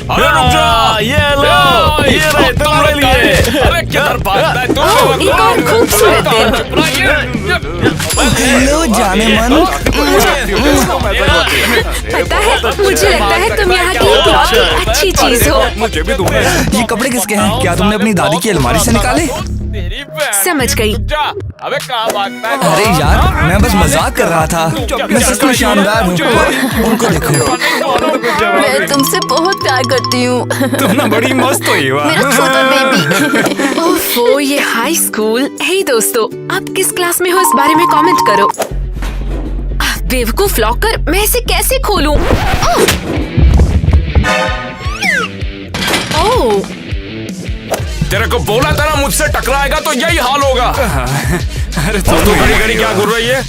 अरे रुक जा, ये लो, ये रहे तुम्हारे लिए। अरे किधर भागता है तू? एक और खूबसूरत दिन। हेलो जाने मन। पता है, मुझे लगता है तुम यहाँ की बहुत अच्छी चीज हो। मुझे भी दूंगा। ये कपड़े किसके हैं? क्या तुमने अपनी दादी की अलमारी से निकाले? समझ गई। अबे कहाँ भागता है? अरे यार, मैं बस मजाक कर रहा था। मैं सच में शानदार हूँ। उनको देखो। मैं तुमसे बहुत प्यार करती हूँ। तुम ना बड़ी मस्त हुई वाह। मेरा छोटा बेबी। ओफो, ये हाई स्कूल। हे दोस्तों, आप किस क्लास में हो इस बारे में कमेंट करो। बेवकूफ लॉकर, मैं इसे कैसे खोलूं? ओह, तेरे को बोला था ना मुझसे टकराएगा तो यही हाल होगा। अरे तुम तो घड़ी घड़ी क्या घूर रही है?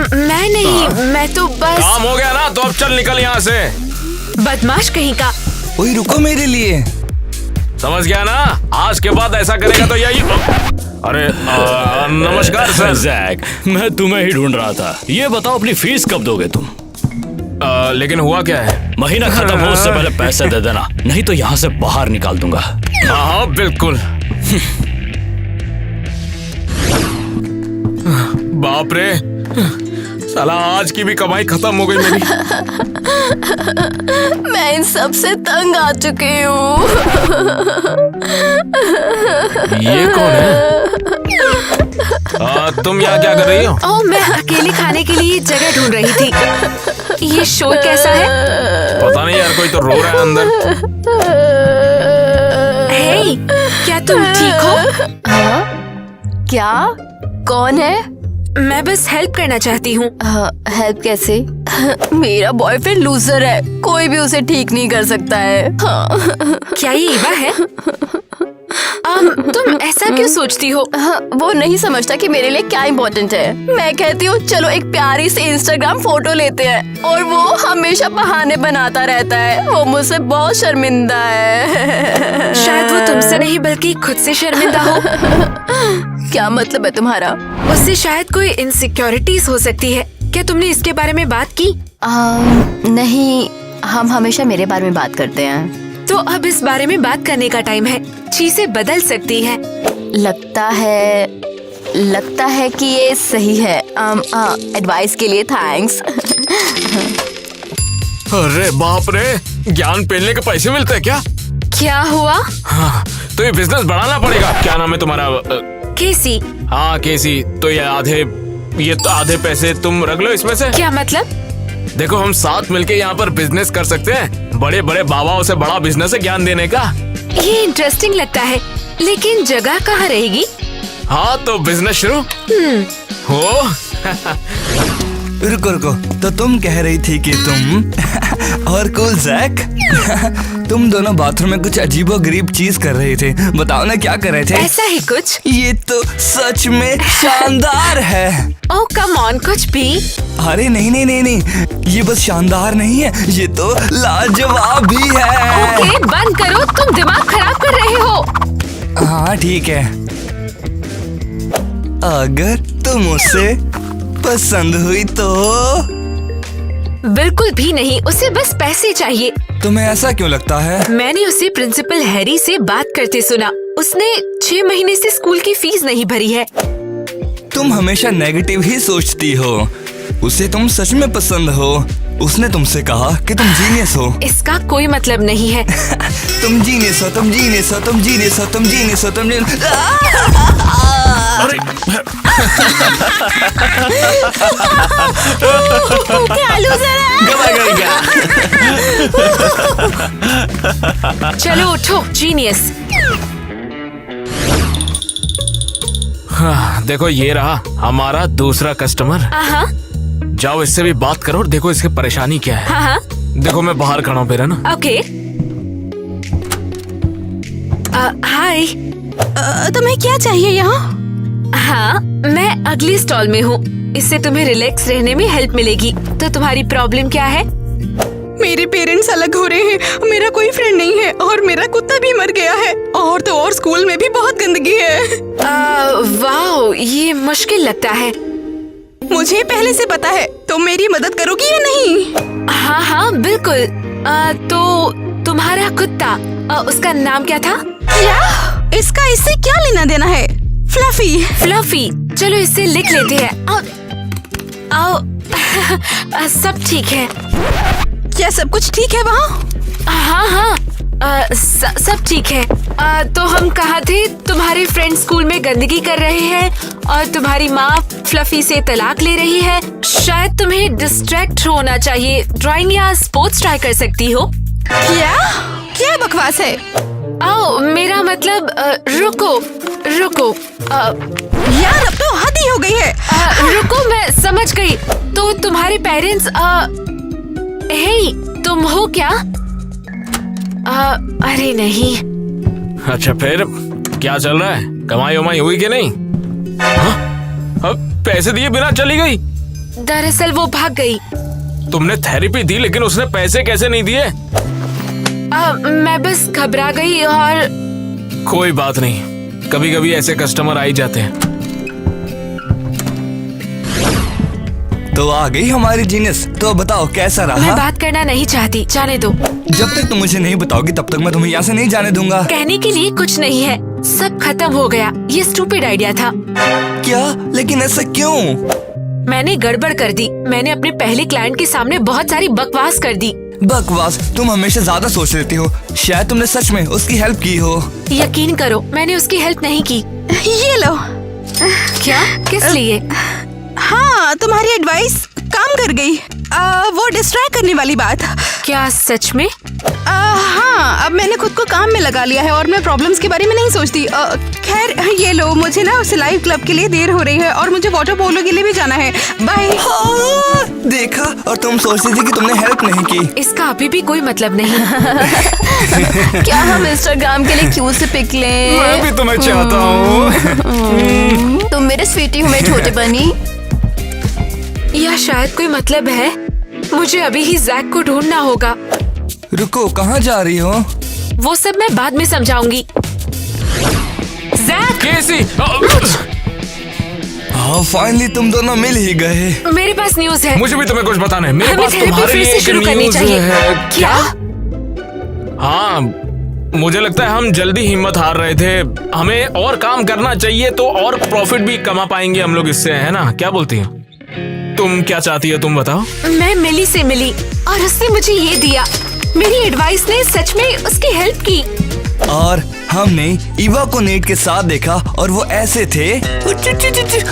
मैं नहीं, मैं तो बस काम हो गया ना, तो अब चल निकल यहाँ से। बदमाश कहीं का। ओए रुको मेरे लिए। समझ गया ना? आज के बाद ऐसा करेगा तो यही। अरे नमस्कार सर। जैक, मैं तुम्हें ही ढूंढ रहा था। ये बताओ अपनी फीस कब दोगे तुम? लेकिन हुआ क्या है? महीना खत्म हो उससे पहले पैसे दे देना, नहीं तो यहाँ से बाहर निकाल दूंगा। हाँ बिल्कुल। बाप रे, साला आज की भी कमाई खत्म हो गई मेरी। मैं इन सब से तंग आ चुकी हूँ। ये कौन है? तुम यहाँ क्या कर रही हो? ओह, मैं अकेले खाने के लिए जगह ढूंढ रही थी। ये शोर कैसा है? पता नहीं यार, कोई तो रो रहा है अंदर। हे, क्या तुम ठीक हो? क्या? कौन है? मैं बस हेल्प करना चाहती हूँ। हेल्प कैसे? मेरा बॉयफ्रेंड लूजर है, कोई भी उसे ठीक नहीं कर सकता है। क्या ये ईवा है? तुम ऐसा क्यों सोचती हो? वो नहीं समझता कि मेरे लिए क्या इम्पोर्टेंट है। मैं कहती हूँ चलो एक प्यारी सी इंस्टाग्राम फोटो लेते हैं, और वो हमेशा बहाने बनाता रहता है। वो मुझसे बहुत शर्मिंदा है। शायद वो तुमसे नहीं बल्कि खुद से शर्मिंदा हो। क्या मतलब है तुम्हारा? उससे शायद कोई इनसिक्योरिटीज हो सकती है। क्या तुमने इसके बारे में बात की? नहीं, हम हमेशा मेरे बारे में बात करते हैं। तो अब इस बारे में बात करने का टाइम है। चीजें बदल सकती है। लगता है कि ये सही है। एडवाइस के लिए थैंक्स। अरे बाप रे, ज्ञान पेलने के पैसे मिलते हैं क्या? क्या हुआ? हाँ, तो ये बिजनेस बढ़ाना पड़ेगा। क्या नाम है तुम्हारा? केसी। हाँ केसी। तो ये आधे पैसे तुम रख लो इसमें से। क्या मतलब? देखो, हम साथ मिलके यहाँ पर बिजनेस कर सकते हैं। बड़े बड़े बाबाओं से बड़ा बिजनेस है ज्ञान देने का। ये इंटरेस्टिंग लगता है, लेकिन जगह कहाँ रहेगी? हाँ, तो बिजनेस शुरू हो। रुको, तो तुम कह रही थी कि तुम और कूल जैक, तुम दोनों बाथरूम में कुछ अजीबोगरीब चीज कर रहे थे। बताओ ना क्या कर रहे थे? ऐसा ही कुछ। ये तो सच में शानदार है। ओह कम ऑन, कुछ भी। अरे नहीं, ये बस शानदार नहीं है, ये तो लाजवाब भी है। ओके, बंद करो, तुम दिमाग खराब कर रहे हो। हाँ ठीक है। अगर तुम उसे पसंद हुई तो? बिल्कुल भी नहीं, उसे बस पैसे चाहिए। तुम्हें ऐसा क्यों लगता है? मैंने उसे प्रिंसिपल हैरी से बात करते सुना। उसने 6 महीने से स्कूल की फीस नहीं भरी है। तुम हमेशा नेगेटिव ही सोचती हो। उसे तुम सच में पसंद हो। उसने तुमसे कहा कि तुम जीनियस हो। इसका कोई मतलब नहीं है। तुम जीनियस हो, तुम जीनियस हो, तुम जीनियस हो, तुम जीनियस हो, तुम जीनियस। अरे क्या लूजर है? चलो उठो, जीनियस। हाँ, देखो ये रहा हमारा दूसरा कस्टमर। हाँ जाओ इससे भी बात करो और देखो इसकी परेशानी क्या है। हाँ। देखो मैं बाहर खड़ा हूँ फिर, है ना? ओके। हाय। तुम्हें क्या चाहिए यहाँ? हाँ, मैं अगली स्टॉल में हूँ। इससे तुम्हें रिलैक्स रहने में हेल्प मिलेगी। तो तुम्हारी प्रॉब्लम क्या है? मेरे पेरेंट्स अलग हो रहे हैं, मेरा कोई फ्रेंड नहीं है और मेरा कुत्ता भी मर गया है, और तो और स्कूल में भी बहुत गंदगी है। वाह, ये मुश्किल लगता है। मुझे पहले से पता है। तुम मेरी मदद करोगी या नहीं? हाँ हाँ बिल्कुल। तो तुम्हारा कुत्ता, उसका नाम क्या था? क्या? इसका इससे क्या लेना देना है? फ्लफी। फ्लफी। चलो इसे लिख लेते हैं। आओ। सब ठीक है। क्या सब कुछ ठीक है वहाँ? हाँ, सब ठीक है। तो हम कहाँ थे? तुम्हारे फ्रेंड स्कूल में गंदगी कर रहे हैं और तुम्हारी माँ फ्लफी से तलाक ले रही है। शायद तुम्हें डिस्ट्रैक्ट होना चाहिए। ड्राइंग या स्पोर्ट्स ट्राई कर सकती हो। क्या बकवास है? आओ, मेरा मतलब रुको। यार अब तो हद ही हो गई है। रुको, मैं समझ गई। तो तुम्हारे पेरेंट्स हे, तुम हो क्या? अरे नहीं। अच्छा फिर क्या चल रहा है? कमाई वमाई हुई कि नहीं? हाँ? अब पैसे दिए बिना चली गई? दरअसल वो भाग गई। तुमने थेरेपी दी लेकिन उसने पैसे कैसे नहीं दिए? मैं बस घबरा गई और कोई बात नहीं, कभी कभी ऐसे कस्टमर आ ही जाते हैं। तो आ गई हमारी जीनियस। तो बताओ कैसा मैं रहा? बात करना नहीं चाहती, जाने दो। जब तक तुम मुझे नहीं बताओगी तब तक मैं तुम्हें यहाँ से नहीं जाने दूंगा। कहने के लिए कुछ नहीं है, सब खत्म हो गया। ये स्टूपिड आइडिया था। क्या? लेकिन ऐसा क्यों? मैंने गड़बड़ कर दी। मैंने अपने पहले क्लाइंट के सामने बहुत सारी बकवास कर दी। बकवास? तुम हमेशा ज्यादा सोच लेती हो। शायद तुमने सच में उसकी हेल्प की हो। यकीन करो, मैंने उसकी हेल्प नहीं की। ये लो। क्या? किस लिए? हाँ, तुम्हारी एडवाइस काम कर गई। वो डिस्ट्रैक्ट करने वाली बात। क्या सच में? हाँ, अब मैंने खुद को काम में लगा लिया है और मैं प्रॉब्लम्स के बारे में नहीं सोचती। खैर ये लो, मुझे ना सिलाई क्लब के लिए देर हो रही है और मुझे वाटर पोलो के लिए भी जाना है। बाय। हाँ, देखा, और तुम सोचती थी कि तुमने हेल्प नहीं की। इसका अभी भी कोई मतलब नहीं। क्या हम इंस्टाग्राम के लिए क्यों से पिक लें? मैं भी तुम्हें चाहता हूँ। तुम मेरे स्वीटी हो, मेरे छोटे बनी। या शायद कोई मतलब है। मुझे अभी ही जैक को ढूंढना होगा। रुको, कहाँ जा रही हो? वो सब मैं बाद में समझाऊंगी। जैक! केसी! हाँ, फाइनली तुम दोनों मिल ही गए। मेरे पास न्यूज है। मुझे भी तुम्हें कुछ बताना है। मेरे हमें पास थेरेपी तुम्हारे फिर लिए से एक शुरू करनी न्यूज़ चाहिए। है। क्या? हाँ, मुझे लगता है हम जल्दी हिम्मत हार रहे थे। हमें और काम करना चाहिए तो और प्रॉफिट भी कमा पाएंगे हम लोग इससे, है ना? क्या बोलती हो? तुम क्या चाहती हो, तुम बताओ। मैं मिली से मिली और उसने मुझे ये दिया। मेरी एडवाइस ने सच में उसकी हेल्प की। और हमने ईवा को नेट के साथ देखा और वो ऐसे थे।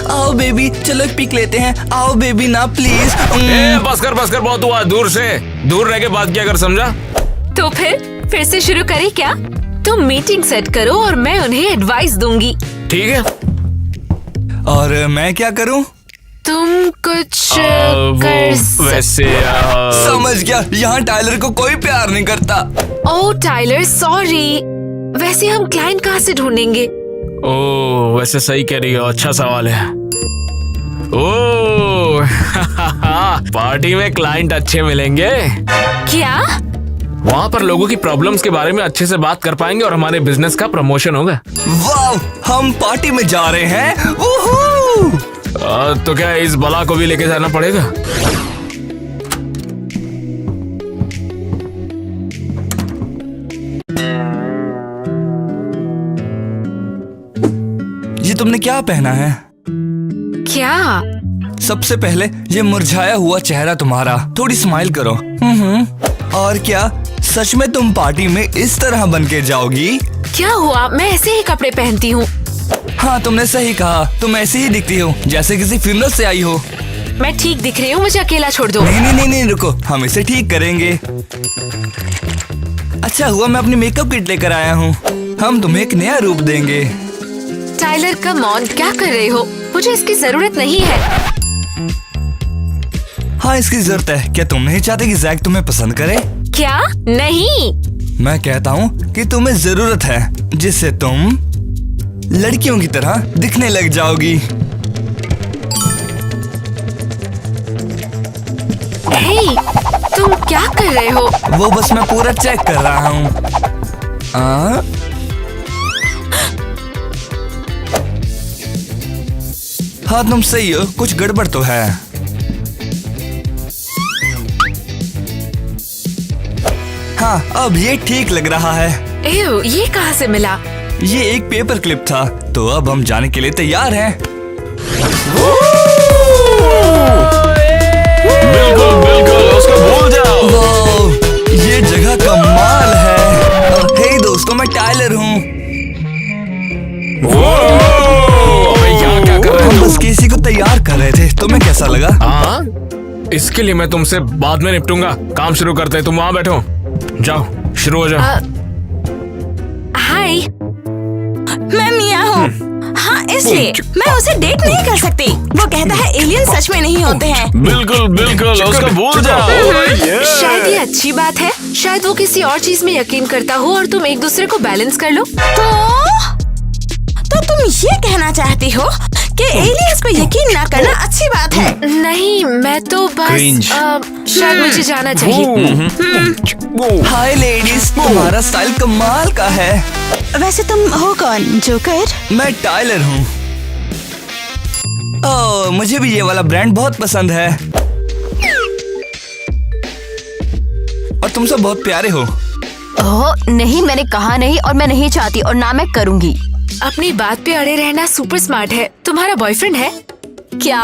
आओ बेबी, चलो एक पिक लेते हैं। आओ बेबी ना प्लीज। बस कर बहुत हुआ। दूर रह के बात किया कर, समझा? तो फिर से शुरू करें क्या? तुम मीटिंग सेट करो और मैं उन्हें एडवाइस दूंगी। ठीक है। और मैं क्या करूं? तुम कुछ वैसे समझ गया, यहाँ टाइलर को कोई प्यार नहीं करता। ओह टाइलर, सॉरी। वैसे हम क्लाइंट कहाँ से ढूंढेंगे? ओह, वैसे सही कह रही हो, अच्छा सवाल है। ओह पार्टी में क्लाइंट अच्छे मिलेंगे। क्या? वहाँ पर लोगों की प्रॉब्लम्स के बारे में अच्छे से बात कर पाएंगे और हमारे बिजनेस का प्रमोशन होगा। वाह, हम पार्टी में जा रहे हैं। तो क्या इस बला को भी लेके जाना पड़ेगा? ये तुमने क्या पहना है? क्या? सबसे पहले ये मुरझाया हुआ चेहरा तुम्हारा, थोड़ी स्माइल करो। और क्या सच में तुम पार्टी में इस तरह बन के जाओगी? क्या हुआ? मैं ऐसे ही कपड़े पहनती हूँ। हाँ, तुमने सही कहा, तुम ऐसे ही दिखती हो जैसे किसी फ्यूनरल से आई हो। मैं ठीक दिख रही हूँ, मुझे अकेला छोड़ दो। नहीं, रुको, हम इसे ठीक करेंगे। अच्छा हुआ मैं अपनी मेकअप किट लेकर आया हूँ। हम तुम्हें एक नया रूप देंगे। टाइलर कम ऑन, क्या कर रहे हो? मुझे इसकी जरूरत नहीं है। हाँ, इसकी जरूरत है। क्या तुम नहीं चाहते कि जैक तुम्हें पसंद करे? क्या? नहीं। मैं कहता हूँ कि तुम्हें जरूरत है जिससे तुम लड़कियों की तरह दिखने लग जाओगी। हे, तुम क्या कर रहे हो? वो बस मैं पूरा चेक कर रहा हूँ। हाँ, तुम सही हो, कुछ गड़बड़ तो है। हाँ, अब ये ठीक लग रहा है। एव, ये कहाँ से मिला? ये एक पेपर क्लिप था। तो अब हम जाने के लिए तैयार हैं। बिल्कुल बिल्कुल, उसको भूल जाओ। वाह, ये जगह कमाल है। हे दोस्तों, मैं टाइलर हूँ। अबे यहाँ क्या कर रहे हम हो? बस किसी को तैयार कर रहे थे। तुम्हें कैसा लगा? हाँ, इसके लिए मैं तुमसे बाद में निपटूंगा। काम शुरू करते हैं, तुम वहाँ बैठो। जाओ, शुरू हो जाओ। हाय। मैं मिया हूँ। हाँ, इसलिए मैं उसे डेट नहीं कर सकती। वो कहता है एलियन सच में नहीं होते हैं। बिल्कुल बिल्कुल, उसको भूल जाओ। शायद ये अच्छी बात है। शायद वो किसी और चीज में यकीन करता हो और तुम एक दूसरे को बैलेंस कर लो। तो तुम ये कहना चाहती हो कि एलियंस पे यकीन ना करना अच्छी बात है? नहीं, मैं तो बस शायद मुझे जाना चाहिए। हाय लेडीज, तुम्हारा स्टाइल कमाल का है। वैसे तुम हो कौन? जोकर? मैं टाइलर हूँ। ओह, मुझे भी ये वाला ब्रांड बहुत पसंद है। और तुम सब बहुत प्यारे हो। ओह नहीं, मैंने कहा नहीं और मैं नहीं चाहती और ना मैं करूँगी। अपनी बात पे अड़े रहना सुपर स्मार्ट है। तुम्हारा बॉयफ्रेंड है? क्या?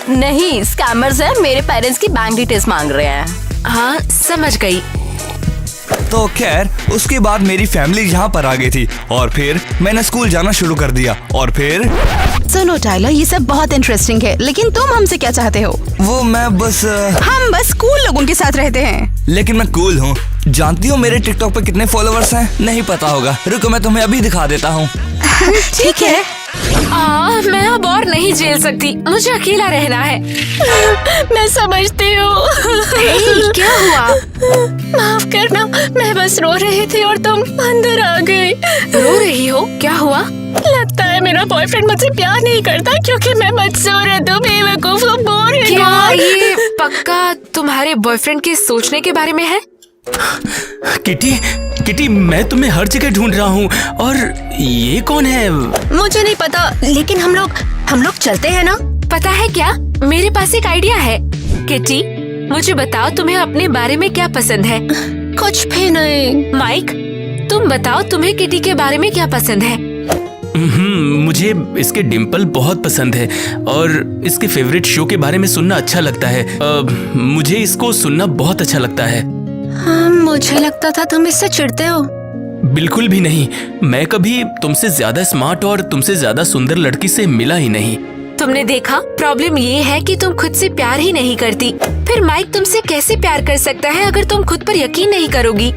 नहीं, स्कैमर्स हैं। मेरे पेरेंट्स की बैंक डिटेल्स मांग रहे हैं। हाँ, समझ गई। तो खैर, उसके बाद मेरी फैमिली यहाँ पर आ गई थी और फिर मैंने स्कूल जाना शुरू कर दिया। और फिर सुनो टाइलर, ये सब बहुत इंटरेस्टिंग है, लेकिन तुम हमसे क्या चाहते हो? वो मैं बस हम बस कूल लोगों के साथ रहते हैं। लेकिन मैं कूल हूँ। जानती हो मेरे टिकटॉक पे कितने फॉलोअर्स हैं? नहीं पता होगा। रुको, मैं तुम्हें अभी दिखा देता हूँ। ठीक है। मैं अब और नहीं झेल सकती। मुझे अकेला रहना है। मैं समझती हूँ। क्या हुआ? माफ करना, मैं बस रो रही थी और तुम अंदर आ गई। रो रही हो? क्या हुआ? लगता है मेरा बॉयफ्रेंड मुझसे प्यार नहीं करता क्योंकि मैं बदसूरत हूँ, बेवकूफ हूँ, बोर क्या ये पक्का तुम्हारे बॉयफ्रेंड के सोचने के बारे में है? किटी, मैं तुम्हें हर जगह ढूंढ रहा हूँ। और ये कौन है? मुझे नहीं पता, लेकिन हम लोग चलते हैं ना? पता है क्या, मेरे पास एक आइडिया है। किटी, मुझे बताओ तुम्हें अपने बारे में क्या पसंद है? कुछ भी नहीं। माइक, तुम बताओ तुम्हें किटी के बारे में क्या पसंद है? मुझे इसके डिम्पल बहुत पसंद है और इसके फेवरेट शो के बारे में सुनना अच्छा लगता है। मुझे इसको सुनना बहुत अच्छा लगता है। हाँ, मुझे लगता था तुम इससे चिढ़ते हो। बिल्कुल भी नहीं। मैं कभी तुमसे ज्यादा स्मार्ट और तुमसे ज्यादा सुंदर लड़की से मिला ही नहीं। तुमने देखा, प्रॉब्लम ये है कि तुम खुद से प्यार ही नहीं करती। फिर माइक तुमसे कैसे प्यार कर सकता है अगर तुम खुद पर यकीन नहीं करोगी?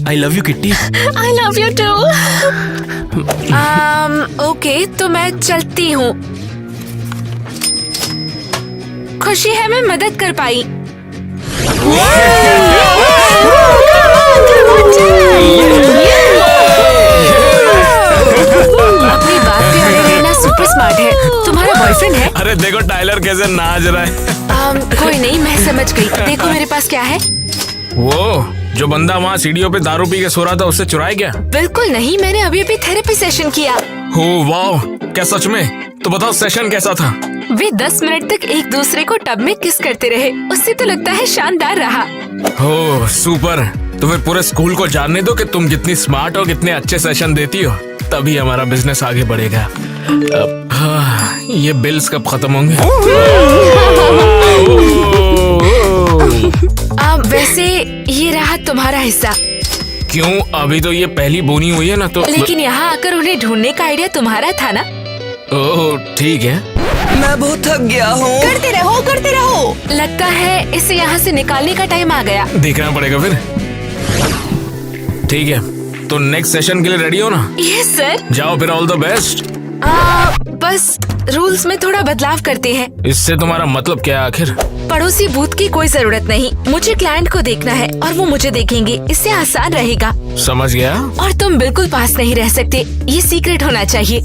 I love you Kitty. I love you too. Okay, तो मैं चलती हूँ। खुशी है मैं मदद कर पाई। अपनी बात पे अड़े रहना सुपर स्मार्ट है। तुम्हारा बॉयफ्रेंड है? अरे देखो टाइलर कैसे नाच रहा है। कोई नहीं, मैं समझ गई। देखो मेरे पास क्या है। वो जो बंदा वहाँ सीढ़ियों पे दारू पी के सो रहा था, उससे चुराया क्या? बिल्कुल नहीं, मैंने अभी थेरेपी सेशन किया। हो वाह, क्या सच में? तो बताओ सेशन कैसा था? वे 10 मिनट तक एक दूसरे को टब में किस करते रहे। उससे तो लगता है शानदार रहा। हो सुपर। तो फिर पूरे स्कूल को जानने दो कि तुम कितनी स्मार्ट और कितने अच्छे सेशन देती हो, तभी हमारा बिजनेस आगे बढ़ेगा। अब ये बिल्स कब खत्म होंगे? वैसे ये रहा तुम्हारा हिस्सा। क्यों? अभी तो ये पहली बोनी हुई है ना, तो लेकिन यहाँ आकर उन्हें ढूंढने का आइडिया तुम्हारा था ना? ओह ठीक है। मैं बहुत थक गया हूँ। करते रहो, करते रहो। लगता है इसे यहाँ से निकालने का टाइम आ गया। देखना पड़ेगा फिर। ठीक है, तो नेक्स्ट सेशन के लिए रेडी हो ना? Yes sir. जाओ फिर, ऑल द बेस्ट। बस रूल्स में थोड़ा बदलाव करते हैं। इससे तुम्हारा मतलब क्या है आखिर? पड़ोसी बूथ की कोई जरूरत नहीं। मुझे क्लाइंट को देखना है और वो मुझे देखेंगे। इससे आसान रहेगा। समझ गया। और तुम बिल्कुल पास नहीं रह सकते। ये सीक्रेट होना चाहिए।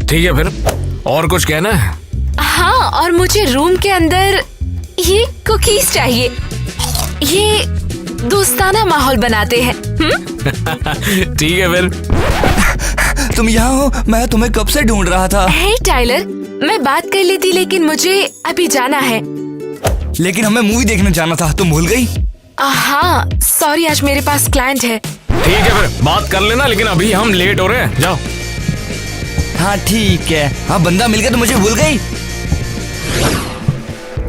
ठीक है, फिर और कुछ कहना है? हाँ, और मुझे रूम के अंदर ये कुकीज चाहिए। ये दोस्ताना माहौल बनाते हैं। ठीक है फिर। तुम यहाँ हो? मैं तुम्हें कब से ढूंढ रहा था। हे टाइलर, मैं बात कर लेती लेकिन मुझे अभी जाना है। लेकिन हमें मूवी देखने जाना था, तुम भूल गई? हाँ सॉरी, आज मेरे पास क्लाइंट है। ठीक है फिर बात कर लेना, लेकिन अभी हम लेट हो रहे हैं, जाओ। हाँ ठीक है। हाँ बंदा मिल गया तो मुझे भूल गई।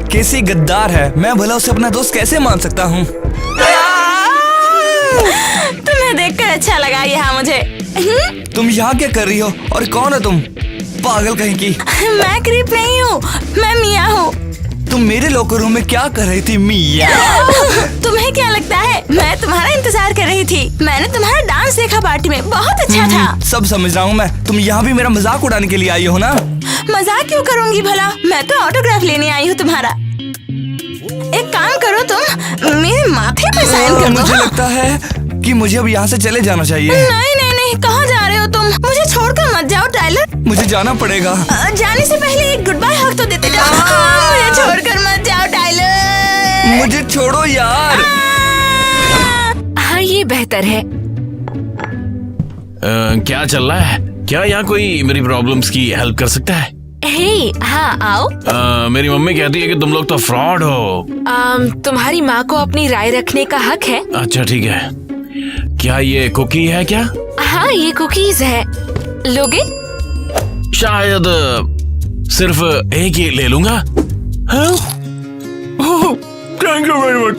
कैसी गद्दार है, मैं भला उसे अपना दोस्त कैसे मान सकता हूँ? तुम्हें देखकर अच्छा लगा यहाँ मुझे। तुम यहाँ क्या कर रही हो और कौन है तुम? पागल कहीं की। मैं क्रीप नहीं हूँ, मैं मिया हूँ। तुम मेरे लॉकर रूम में क्या कर रही थी मिया? तुम्हें क्या लगता है मैं तुम्हारा इंतजार कर रही थी? मैंने तुम्हारा डांस देखा पार्टी में, बहुत अच्छा था। सब समझ रहा हूँ मैं, तुम यहाँ भी मेरा मजाक उड़ाने के लिए आई हो ना? मजाक क्यों करूँगी भला, मैं तो ऑटोग्राफ लेने आई हूँ तुम्हारा। एक काम करो, तुम मेरे माथे पे साइन कर दो। मुझे लगता है कि मुझे अब यहाँ से चले जाना चाहिए। नहीं नहीं नहीं, कहाँ जा रहे हो तुम? मुझे छोड़कर मत जाओ टाइलर। मुझे जाना पड़ेगा। जाने से पहले एक गुड बाय हग तो देते जाओ। मुझे छोड़कर मत जाओ टाइलर। मुझे छोड़ो यार। हाँ ये बेहतर है। क्या चल रहा है? क्या यहाँ कोई मेरी प्रॉब्लम्स की हेल्प कर सकता है? हे हाँ आओ। मेरी मम्मी कहती है कि तुम लोग तो फ्रॉड हो। तुम्हारी माँ को अपनी राय रखने का हक है। अच्छा ठीक है, क्या ये कुकी है क्या? हाँ ये कुकीज है, लोगे? शायद सिर्फ एक ही ले लूंगा। Thank you very much.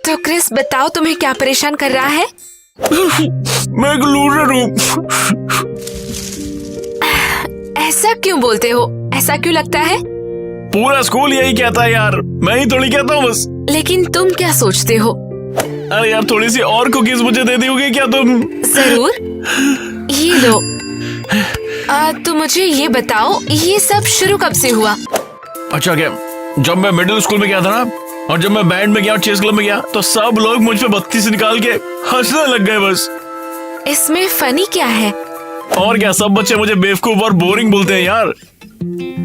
तो क्रिस बताओ तुम्हें क्या परेशान कर रहा है? मैं एक लूजर हूँ। ऐसा क्यों बोलते हो? ऐसा क्यों लगता है? पूरा स्कूल यही कहता है यार, मैं ही थोड़ी कहता हूँ बस। लेकिन तुम क्या सोचते हो? अरे यार थोड़ी सी और कुकीज मुझे दे दोगे क्या तुम? जरूर, ये लो। तो मुझे ये बताओ, ये सब शुरू कब से हुआ? अच्छा क्या, जब मैं मिडिल स्कूल में गया था ना, और जब मैं बैंड में गया और चेस क्लब में गया, तो सब लोग मुझ पे बत्ती से निकाल के हंसने लग गए बस। इसमें फनी क्या है? और क्या, सब बच्चे मुझे बेवकूफ और बोरिंग बोलते हैं यार।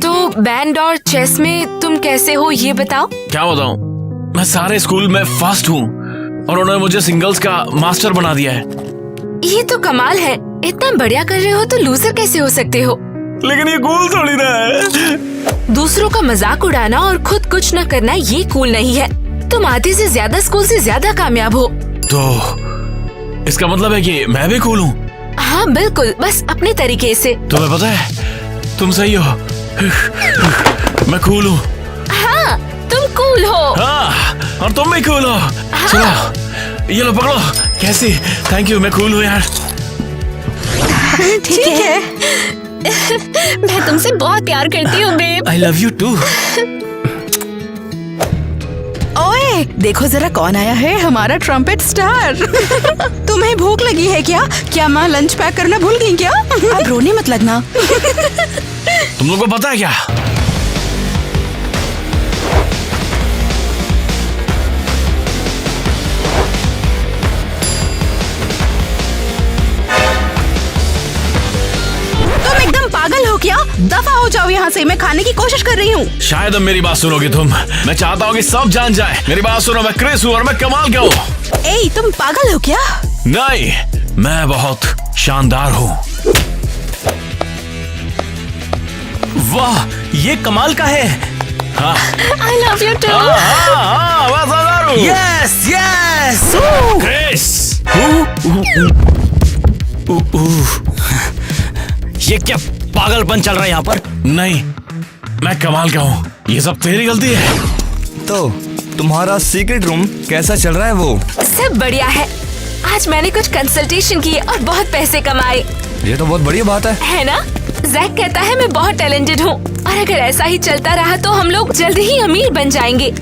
तो बैंड और चेस में तुम कैसे हो ये बताओ? क्या बताऊं, मैं सारे स्कूल में फर्स्ट हूँ और उन्होंने मुझे सिंगल्स का मास्टर बना दिया है। ये तो कमाल है, इतना बढ़िया कर रहे हो तो लूजर कैसे हो सकते हो? लेकिन ये कूल थोड़ी ना है। दूसरों का मजाक उड़ाना और खुद कुछ न करना ये कूल नहीं है। तुम आधे से ज्यादा स्कूल से ज्यादा कामयाब हो। तो इसका मतलब है कि मैं भी कूल हूँ? हाँ बिल्कुल, बस अपने तरीके से। तुम्हें पता है तुम सही हो, मैं कूल हूँ। हाँ तुम कूल हो। हाँ और तुम भी कूल हो। हाँ। चलो ये लो पकड़ो। कैसी? थैंक यू, मैं कूल हूँ यार। ठीक है। मैं तुमसे बहुत प्यार करती हूँ babe. I love you too. ओए देखो जरा कौन आया है, हमारा ट्रम्पेट स्टार। तुम्हें भूख लगी है क्या? क्या माँ लंच पैक करना भूल गई क्या? अब रोने मत लगना। तुम लोगों को पता है क्या, तुम एकदम पागल हो क्या? दफा हो जाओ यहाँ से, मैं खाने की कोशिश कर रही हूँ। शायद अब मेरी बात सुनोगे तुम। मैं चाहता हूँ कि सब जान जाए। मेरी बात सुनो, मैं क्रिस हूँ और मैं कमाल का हूँ। ए तुम पागल हो क्या? नहीं, मैं बहुत शानदार हूँ। वाह, ये कमाल का है। हाँ आई लव यू टू। हाँ हाँ, मैं शानदार हूँ। Yes yes. क्रिस, ये क्या पागलपन चल रहा है यहाँ पर? नहीं, मैं कमाल का हूँ। ये सब तेरी गलती है। तो तुम्हारा सीक्रेट रूम कैसा चल रहा है? वो सब बढ़िया है। आज मैंने कुछ कंसल्टेशन किए और बहुत पैसे कमाए। ये तो बहुत बढ़िया बात है ना? जैक कहता है मैं बहुत टैलेंटेड हूँ और अगर ऐसा ही चलता रहा तो हम लोग जल्दी ही अमीर बन जाएंगे।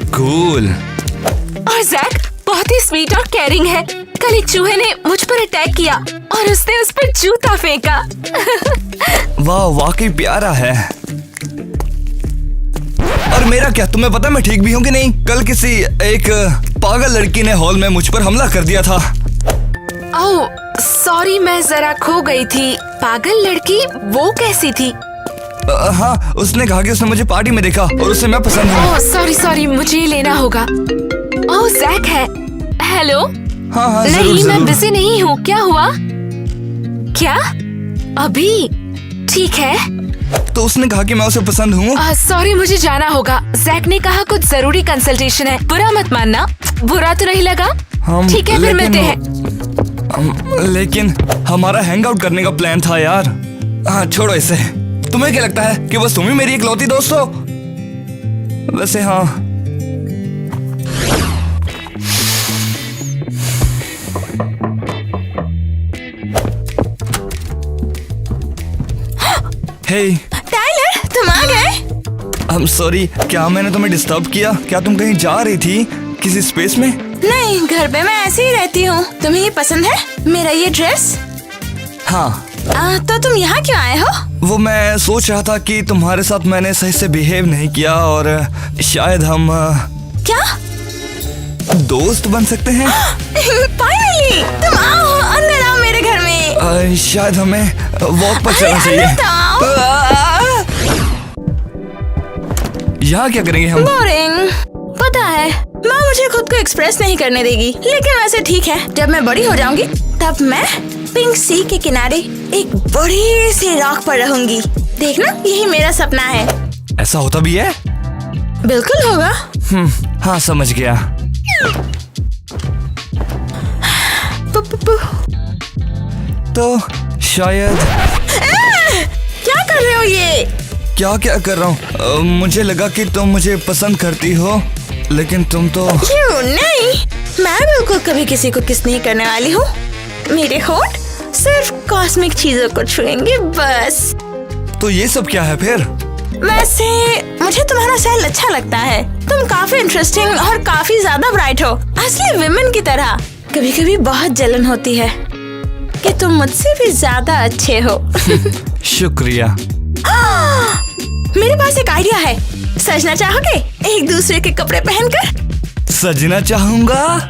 कूल। और जैक बहुत ही स्वीट और केयरिंग है। कल एक चूहे ने मुझ पर अटैक किया और उसने उस पर जूता फेंका। वाह, वाकई प्यारा है। और मेरा क्या, तुम्हें पता मैं ठीक भी हूँ कि नहीं? कल किसी एक पागल लड़की ने हॉल में मुझ पर हमला कर दिया था। ओह सॉरी, मैं जरा खो गई थी। पागल लड़की? वो कैसी थी? हाँ, उसने कहा कि उसने मुझे पार्टी में देखा और उसे मैं पसंद हूँ। ओह सॉरी, मुझे ये लेना होगा। ओह जैक है। हेलो। हाँ हाँ नहीं, जरूर, मैं जरूर। बिजी नहीं हूँ। क्या हुआ? क्या? अभी? ठीक है। तो उसने कहा कि मैं उसे पसंद हूँ। सॉरी, मुझे जाना होगा। जैक ने कहा कुछ जरूरी कंसल्टेशन है। बुरा मत मानना। बुरा तो नहीं लगा? ठीक है, फिर मिलते हैं। लेकिन हमारा हैंग आउट करने का प्लान था यार। हाँ छोड़ो इसे। तुम्हें क्या लगता है कि बस तुम ही मेरी इकलौती दोस्त हो? वैसे हाँ। हे टाइलर, तुम आ गए? सॉरी, क्या मैंने तुम्हें डिस्टर्ब किया? क्या तुम कहीं जा रही थी किसी स्पेस में? नहीं, घर पे मैं ऐसे ही रहती हूँ। तुम्हें ये पसंद है मेरा ये ड्रेस? हाँ। तो तुम यहाँ क्यों आए हो? वो मैं सोच रहा था कि तुम्हारे साथ मैंने सही से बिहेव नहीं किया और शायद हम क्या दोस्त बन सकते हैं। फाइनली तुम आओ, अंदर आओ मेरे घर में। शायद हमें वॉक पर चलना चाहिए। यहाँ क्या करेंगे हम? बोरिंग। पता है माँ मुझे खुद को एक्सप्रेस नहीं करने देगी, लेकिन वैसे ठीक है। जब मैं बड़ी हो जाऊंगी तब मैं पिंक सी के किनारे एक बड़ी सी रॉक पर रहूंगी। देखना, यही मेरा सपना है। ऐसा होता भी है? बिल्कुल होगा। हाँ समझ गया। तो शायद क्या कर रहे हो ये? क्या कर रहा हूँ? मुझे लगा कि तुम मुझे पसंद करती हो, लेकिन तुम तो क्यों नहीं, मैं बिल्कुल कभी किसी को किस नहीं करने वाली हूँ। मेरे होंठ सिर्फ कॉस्मिक चीजों को छुएंगे बस। तो ये सब क्या है फिर? वैसे मुझे तुम्हारा स्टाइल अच्छा लगता है। तुम काफी इंटरेस्टिंग और काफी ज्यादा ब्राइट हो, असली विमेन की तरह। कभी कभी बहुत जलन होती है कि तुम मुझसे भी ज्यादा अच्छे हो। शुक्रिया। मेरे पास एक आइडिया है। सजना चाहोगे एक दूसरे के कपड़े पहनकर? सजना चाहूंगा।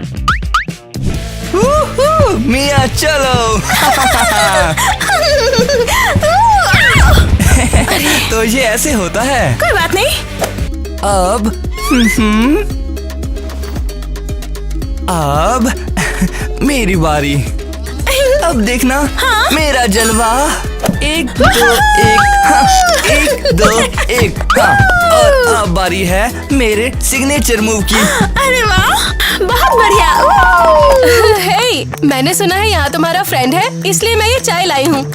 मिया चलो। तो ये ऐसे होता है। कोई बात नहीं। अब मेरी बारी। अब देखना। हाँ? मेरा जलवा। 1 2 1 हाँ, 1 2 1 हाँ। और अब बारी है मेरे सिग्नेचर मूव की। अरे वाह, बहुत बढ़िया। हे, मैंने सुना है यहाँ तुम्हारा फ्रेंड है, इसलिए मैं ये चाय लाई हूँ।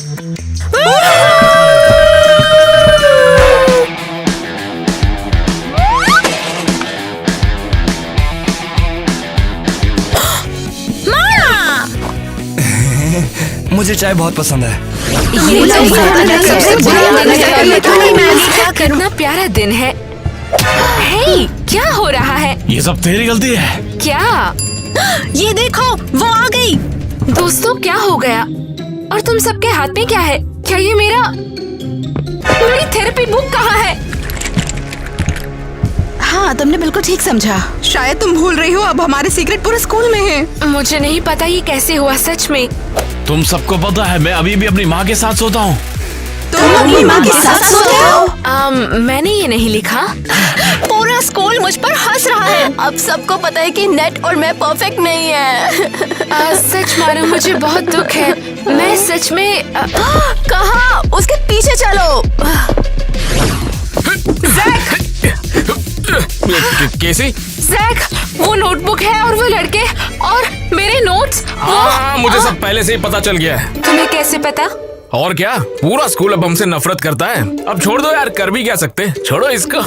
मुझे चाय बहुत पसंद है। कितना प्यारा दिन है। हे, क्या हो रहा है? ये सब तेरी गलती है। क्या? ये देखो, वो आ गई। दोस्तों, क्या हो गया? और तुम सबके हाथ में क्या है? क्या ये मेरी थेरेपी बुक कहाँ है? हाँ, तुमने बिल्कुल ठीक समझा। शायद तुम भूल रही हो, अब हमारे सीक्रेट पूरे स्कूल में है। मुझे नहीं पता ये कैसे हुआ, सच में। तुम सबको पता है मैं अभी भी अपनी माँ के साथ सोता हूँ। तुम अपनी माँ के साथ सोते हो? मैंने ये नहीं लिखा। पूरा स्कूल मुझ पर हंस रहा है। अब सबको पता है कि नेट और मैं परफेक्ट नहीं है। सच मानो, मुझे बहुत दुख है। मैं सच में कहाँ? उसके पीछे चलो। कैसी? जैक, वो नोटबुक है और वो लड़के और मेरे नोट्स। हाँ, मुझे सब पहले से ही पता चल गया है। तुम्हें कैसे पता? और क्या, पूरा स्कूल अब हमसे नफरत करता है। अब छोड़ दो यार, कर भी क्या सकते, छोड़ो इसको।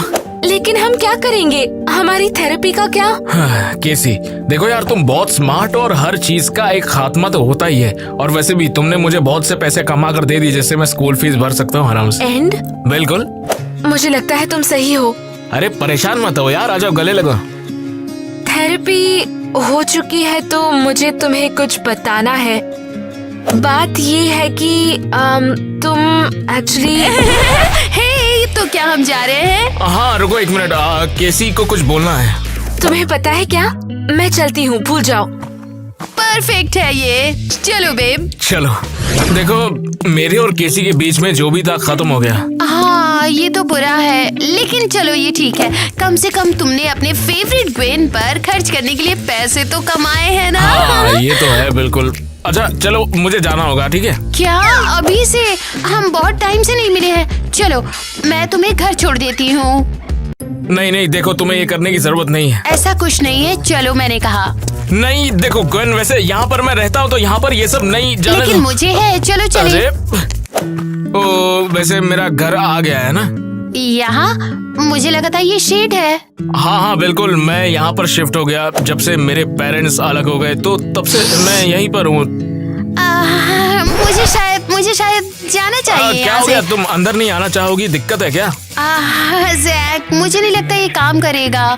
लेकिन हम क्या करेंगे? हमारी थेरेपी का क्या? केसी, देखो यार, तुम बहुत स्मार्ट हो और हर चीज का एक खात्मा तो होता ही है। और वैसे भी तुमने मुझे बहुत से पैसे कमा कर दे दिए, जिससे मैं स्कूल फीस भर सकता हूँ आराम से। एंड? बिल्कुल। मुझे लगता है तुम सही हो। अरे परेशान मत हो यार, आ जाओ गले लगो। थेरेपी हो चुकी है तो मुझे तुम्हें कुछ बताना है। बात ये है कि तुम एक्चुअली हे, तो क्या हम जा रहे हैं? हाँ रुको 1 मिनट, केसी को कुछ बोलना है। तुम्हें पता है क्या, मैं चलती हूँ, भूल जाओ। परफेक्ट है ये। चलो बेब। चलो, देखो मेरे और केसी के बीच में जो भी था खत्म हो गया। हाँ, ये तो बुरा है, लेकिन चलो ये ठीक है। कम से कम तुमने अपने फेवरेट ग्वेन पर खर्च करने के लिए पैसे तो कमाए हैं ना। हाँ ये तो है बिल्कुल। अच्छा चलो, मुझे जाना होगा, ठीक है? क्या अभी से? हम बहुत टाइम से नहीं मिले हैं। चलो मैं तुम्हें घर छोड़ देती हूँ। नहीं नहीं, देखो तुम्हें ये करने की जरूरत नहीं है। ऐसा कुछ नहीं है, चलो मैंने कहा। नहीं देखो गगन, वैसे यहाँ पर मैं रहता हूँ तो यहाँ पर ये सब नहीं जाने लेकिन दो। मुझे है, चलो चलिए। अरे ओ, वैसे मेरा घर आ गया है ना यहाँ? मुझे लगा था ये शेड है। हाँ हाँ बिल्कुल, मैं यहाँ पर शिफ्ट हो गया जब से मेरे पेरेंट्स अलग हो गए, तो तब से मैं यहीं पर हूँ। मुझे शायद जाना चाहिए क्या यहाँ हो से। गया? तुम अंदर नहीं आना चाहोगी? दिक्कत है क्या? जैक, मुझे नहीं लगता ये काम करेगा।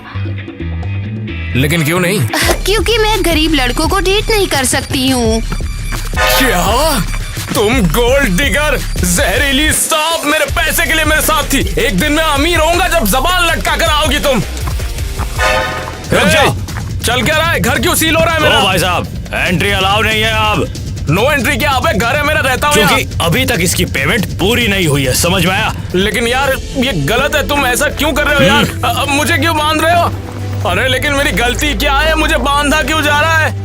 लेकिन क्यों नहीं? क्योंकि मैं गरीब लड़कों को डेट नहीं कर सकती हूँ। क्या तुम गोल्ड डिगर, जहरीली सांप, मेरे पैसे के लिए मेरे साथ थी? एक दिन मैं अमीर होऊंगा जब जबान लटका कर आओगी तुम। चल क्या रहा है? घर क्यों सील हो रहा है मेरा? भाई साहब, एंट्री अलाउ नहीं है अब। नो एंट्री क्या? अबे घर है मेरा, रहता हूँ क्योंकि यहाँ। अभी तक इसकी पेमेंट पूरी नहीं हुई है, समझ में आया? लेकिन यार ये गलत है, तुम ऐसा क्यों कर रहे हो यार? मुझे क्यों बांध रहे हो? अरे लेकिन मेरी गलती क्या है? मुझे बांधा क्यों जा रहा है?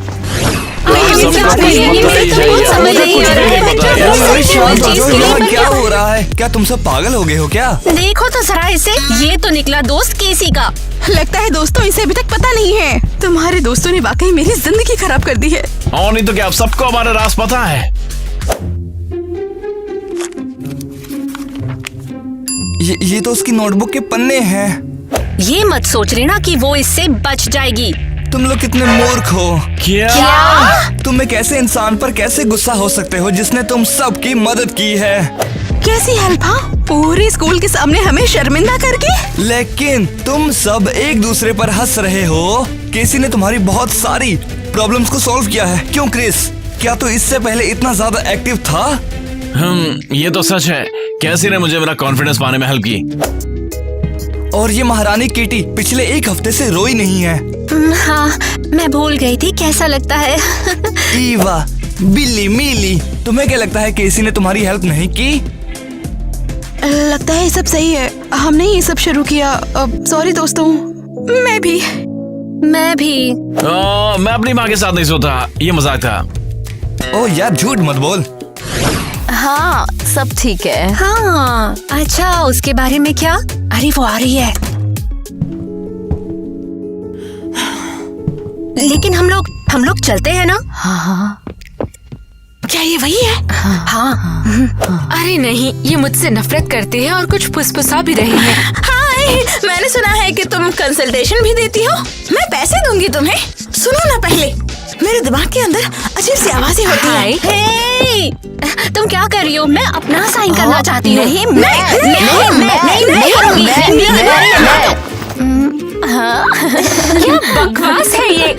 क्या हो रहा है? क्या तुम सब पागल हो गए हो क्या? देखो तो जरा इसे, ये तो निकला दोस्त केसी का। लगता है दोस्तों इसे अभी तक पता नहीं है। तुम्हारे दोस्तों ने वाकई मेरी जिंदगी खराब कर दी है। और नहीं तो क्या, आप सबको हमारा राज पता है। ये तो उसकी नोटबुक के पन्ने हैं। ये मत सोच लेना कि वो इससे बच जाएगी। तुम लोग कितने मूर्ख हो। क्या? तुम एक ऐसे इंसान पर कैसे गुस्सा हो सकते हो जिसने तुम सबकी मदद की है? कैसी हेल्प? हाँ, पूरे स्कूल के सामने हमें शर्मिंदा करके। लेकिन तुम सब एक दूसरे पर हंस रहे हो। केसी ने तुम्हारी बहुत सारी प्रॉब्लम्स को सॉल्व किया है। क्यों क्रिस, क्या तू इससे पहले इतना ज्यादा एक्टिव था? ये तो सच है, कैसी ने मुझे मेरा कॉन्फिडेंस पाने में हेल्प की। और ये महारानी किटी पिछले एक हफ्ते से रोई नहीं है। हाँ, मैं भूल गई थी कैसा लगता है। ईवा, बिल्ली, मिली, तुम्हें क्या लगता है केसी ने तुम्हारी हेल्प नहीं की? लगता है ये सब सही है, हमने ये सब शुरू किया। सॉरी दोस्तों। मैं भी। मैं अपनी माँ के साथ नहीं सोता, ये मजाक था। ओ यार झूठ मत बोल। हाँ, सब ठीक है। हाँ, अच्छा उसके बारे में क्या? अरे वो आ रही है। लेकिन हम लोग चलते हैं ना? हाँ। क्या ये वही है? हाँ। अरे नहीं, ये मुझसे नफरत करते हैं और कुछ फुसफुसा भी रहे हैं। हाय, मैंने सुना है कि तुम कंसल्टेशन भी देती हो। मैं पैसे दूंगी तुम्हें। सुनो ना पहले, मेरे दिमाग के अंदर अजीब सी आवाजें होती हैं। हे, तुम क्या कर रही हो? मैं अपना साइन करना चाहती हूँ। नहीं, क्या बकवास है ये?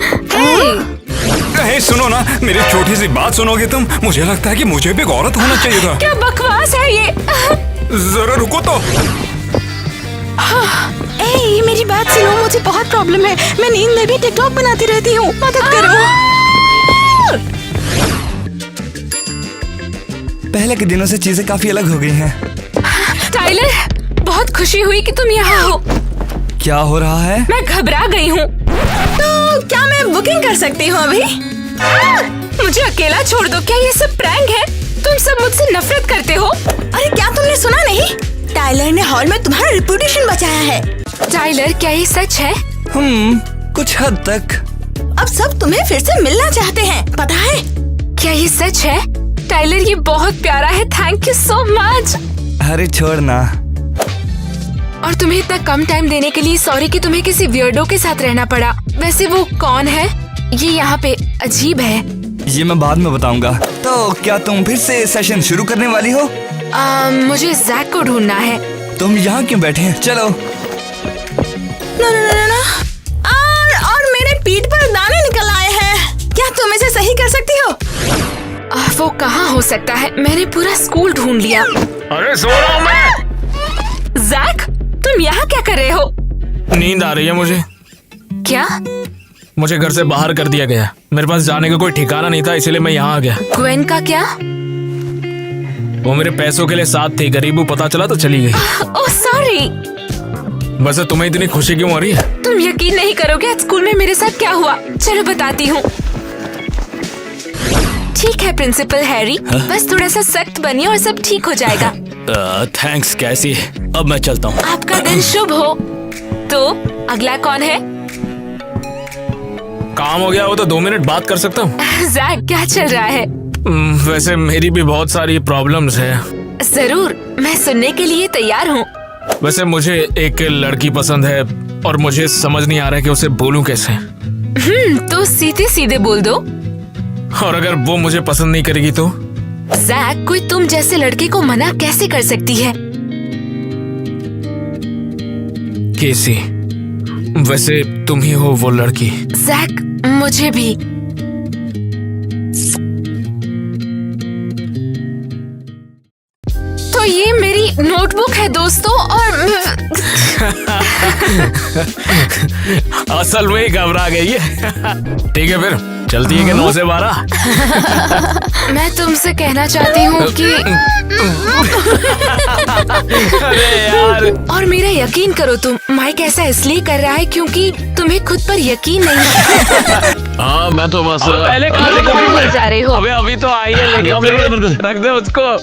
हे सुनो ना, मेरी छोटी सी बात सुनोगे तुम? मुझे लगता है कि मुझे भी एक औरत होना चाहिए था। क्या बकवास है ये? जरा रुको तो। ए, मेरी बात सुनो, मुझे बहुत प्रॉब्लम है। मैं नींद में भी टिकटॉक बनाती रहती हूँ, मदद करो। पहले के दिनों से चीजें काफी अलग हो गई हैं। टाइलर, बहुत खुशी हुई कि तुम यहाँ हो। क्या हो रहा है? मैं घबरा गई हूँ। तो क्या मैं बुकिंग कर सकती हूँ अभी? मुझे अकेला छोड़ दो। क्या ये सब प्रैंक है? तुम सब मुझसे नफरत करते हो। अरे क्या तुमने सुना नहीं? टाइलर ने हॉल में तुम्हारा रेपुटेशन बचाया है। टाइलर, क्या ये सच है? कुछ हद तक। अब सब तुम्हें फिर से मिलना चाहते हैं, पता है? क्या ये सच है? टाइलर, ये बहुत प्यारा है। Thank you so much. अरे छोड़ ना। और तुम्हें इतना कम टाइम देने के लिए सॉरी कि तुम्हें किसी वियर्डो के साथ रहना पड़ा। वैसे वो कौन है? ये यहाँ पे अजीब है। ये मैं बाद में बताऊंगा। तो क्या तुम फिर से सेशन शुरू करने वाली हो? मुझे जैक को ढूंढना है। तुम यहाँ क्यों बैठे हैं? चलो। ना। और मेरे पीठ पर दाने निकल आए हैं। क्या तुम इसे सही कर सकती हो? वो कहाँ हो सकता है? मैंने पूरा स्कूल ढूंढ लिया। अरे सो रहा हूँ मैं। जैक, तुम यहाँ क्या कर रहे हो? नींद आ रही है मुझे। क्या? मुझे घर से बाहर कर दिया गया। मेरे पास जाने का कोई ठिकाना नहीं था, इसलिए मैं यहाँ आ गया। ग्वेन का क्या? वो मेरे पैसों के लिए साथ थी, गरीबू पता चला तो चली गई। Oh sorry. वैसे तुम्हें इतनी खुशी क्यों हो रही है? तुम यकीन नहीं करोगे आज स्कूल में मेरे साथ क्या हुआ। चलो बताती हूँ। ठीक है प्रिंसिपल हैरी, बस थोड़ा सा सख्त बनिए और सब ठीक हो जाएगा। थैंक्स कैसी। अब मैं चलता हूँ। आपका दिन शुभ हो। तो अगला कौन है? काम हो गया हो तो 2 मिनट बात कर सकता हूँ? जैक, क्या चल रहा है? वैसे मेरी भी बहुत सारी प्रॉब्लम्स हैं। जरूर, मैं सुनने के लिए तैयार हूँ। वैसे मुझे एक लड़की पसंद है और मुझे समझ नहीं आ रहा है कि उसे बोलूं कैसे। तो सीधे सीधे बोल दो। और अगर वो मुझे पसंद नहीं करेगी तो? जैक, कोई तुम जैसे लड़के को मना कैसे कर सकती है? केसी, वैसे तुम ही हो वो लड़की। जैक, मुझे भी। तो ये मेरी नोटबुक है दोस्तों, और असल में घबरा गई है। ठीक है फिर चलती है कि 9 से 12? मैं तुमसे कहना चाहती हूँ कि अरे यार। और मेरा यकीन करो, तुम माइक ऐसा इसलिए कर रहा है क्योंकि तुम्हें खुद पर यकीन नहीं है। हाँ मैं तो बस पहले कहाँ जा रहे हो? अबे अभी तो आई है, लेकिन रख दे उसको।